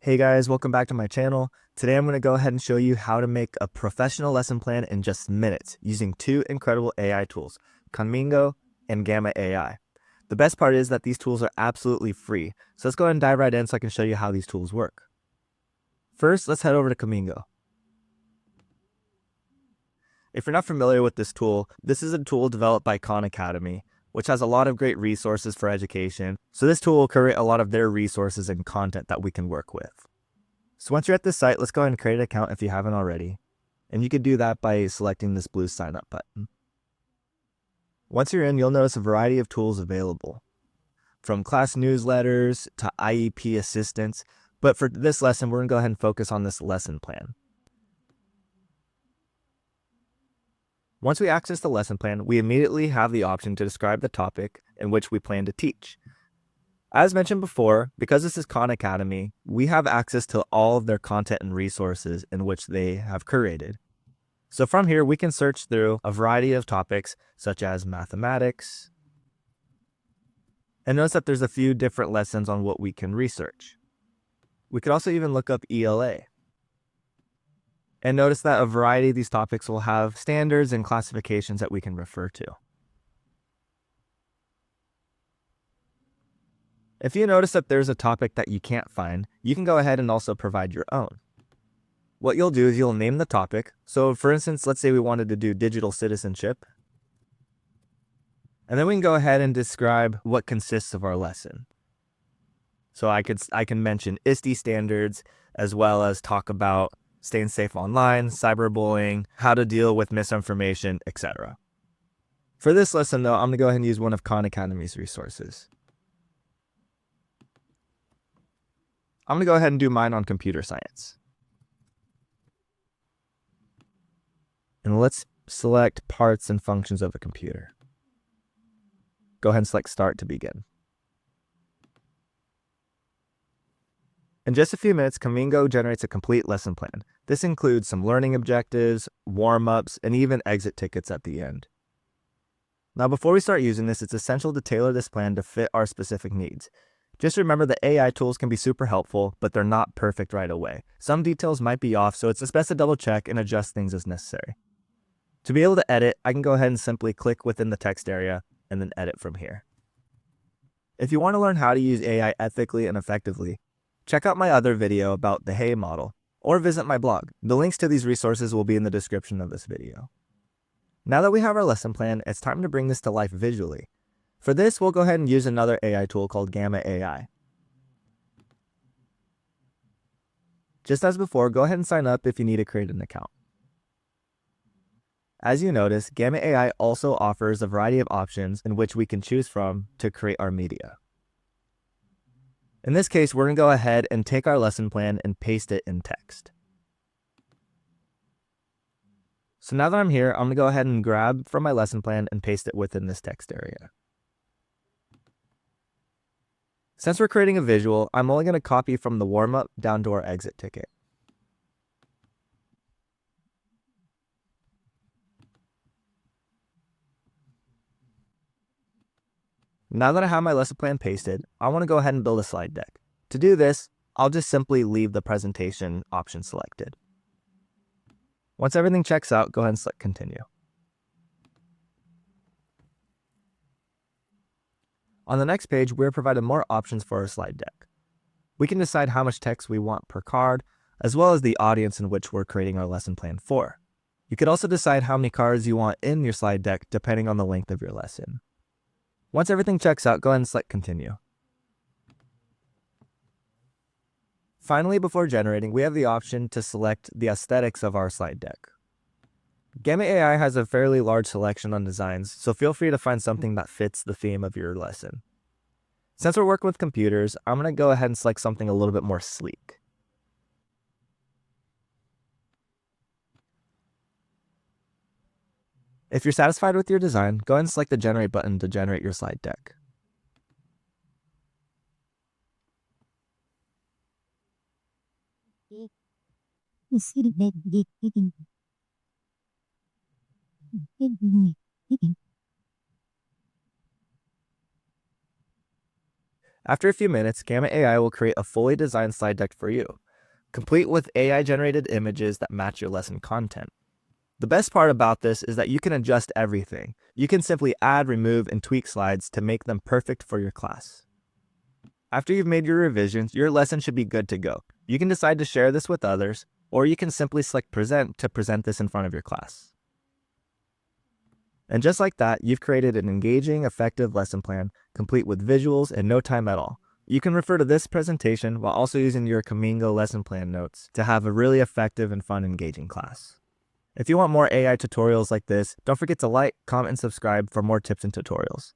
Hey guys, welcome back to my channel. Today I'm going to go ahead and show you how to make a professional lesson plan in just minutes using two incredible AI tools, Khanmigo and Gamma AI. The best part is that these tools are absolutely free, so let's go ahead and dive right in so I can show you how these tools work. First, let's head over to Khanmigo. If you're not familiar with this tool, this is a tool developed by Khan Academy, which has a lot of great resources for education. So this tool will curate a lot of their resources and content that we can work with. So once you're at this site, let's go ahead and create an account if you haven't already. And you could do that by selecting this blue sign up button. Once you're in, you'll notice a variety of tools available, from class newsletters to IEP assistance. But for this lesson, we're going to go ahead and focus on this lesson plan. Once we access the lesson plan, we immediately have the option to describe the topic in which we plan to teach. As mentioned before, because this is Khan Academy, we have access to all of their content and resources in which they have curated. So from here, we can search through a variety of topics such as mathematics. And notice that there's a few different lessons on what we can research. We could also even look up ELA. And notice that a variety of these topics will have standards and classifications that we can refer to. If you notice that there's a topic that you can't find, you can go ahead and also provide your own. What you'll do is you'll name the topic. So for instance, let's say we wanted to do digital citizenship. And then we can go ahead and describe what consists of our lesson. So I can mention ISTE standards, as well as talk about staying safe online, cyberbullying, how to deal with misinformation, etc. For this lesson though, I'm going to go ahead and use one of Khan Academy's resources. I'm going to go ahead and do mine on computer science. And let's select parts and functions of a computer. Go ahead and select start to begin. In just a few minutes, Khanmigo generates a complete lesson plan. This includes some learning objectives, warm-ups, and even exit tickets at the end. Now before we start using this, it's essential to tailor this plan to fit our specific needs. Just remember that AI tools can be super helpful, but they're not perfect right away. Some details might be off, so it's best to double check and adjust things as necessary. To be able to edit, I can go ahead and simply click within the text area and then edit from here. If you want to learn how to use AI ethically and effectively, check out my other video about the HAIH model, or visit my blog. The links to these resources will be in the description of this video. Now that we have our lesson plan, it's time to bring this to life visually. For this, we'll go ahead and use another AI tool called Gamma AI. Just as before, go ahead and sign up if you need to create an account. As you notice, Gamma AI also offers a variety of options in which we can choose from to create our media. In this case, we're going to go ahead and take our lesson plan and paste it in text. So now that I'm here, I'm going to go ahead and grab from my lesson plan and paste it within this text area. Since we're creating a visual, I'm only going to copy from the warm-up down to our exit ticket. Now that I have my lesson plan pasted, I want to go ahead and build a slide deck. To do this, I'll just simply leave the presentation option selected. Once everything checks out, go ahead and select continue. On the next page, we're provided more options for our slide deck. We can decide how much text we want per card, as well as the audience in which we're creating our lesson plan for. You could also decide how many cards you want in your slide deck depending on the length of your lesson. Once everything checks out, go ahead and select continue. Finally, before generating, we have the option to select the aesthetics of our slide deck. Gamma AI has a fairly large selection on designs, so feel free to find something that fits the theme of your lesson. Since we're working with computers, I'm going to go ahead and select something a little bit more sleek. If you're satisfied with your design, go ahead and select the Generate button to generate your slide deck. After a few minutes, Gamma AI will create a fully designed slide deck for you, complete with AI-generated images that match your lesson content. The best part about this is that you can adjust everything. You can simply add, remove, and tweak slides to make them perfect for your class. After you've made your revisions, your lesson should be good to go. You can decide to share this with others, or you can simply select Present to present this in front of your class. And just like that, you've created an engaging, effective lesson plan, complete with visuals and no time at all. You can refer to this presentation while also using your Khanmigo lesson plan notes to have a really effective and fun, engaging class. If you want more AI tutorials like this, don't forget to like, comment, and subscribe for more tips and tutorials.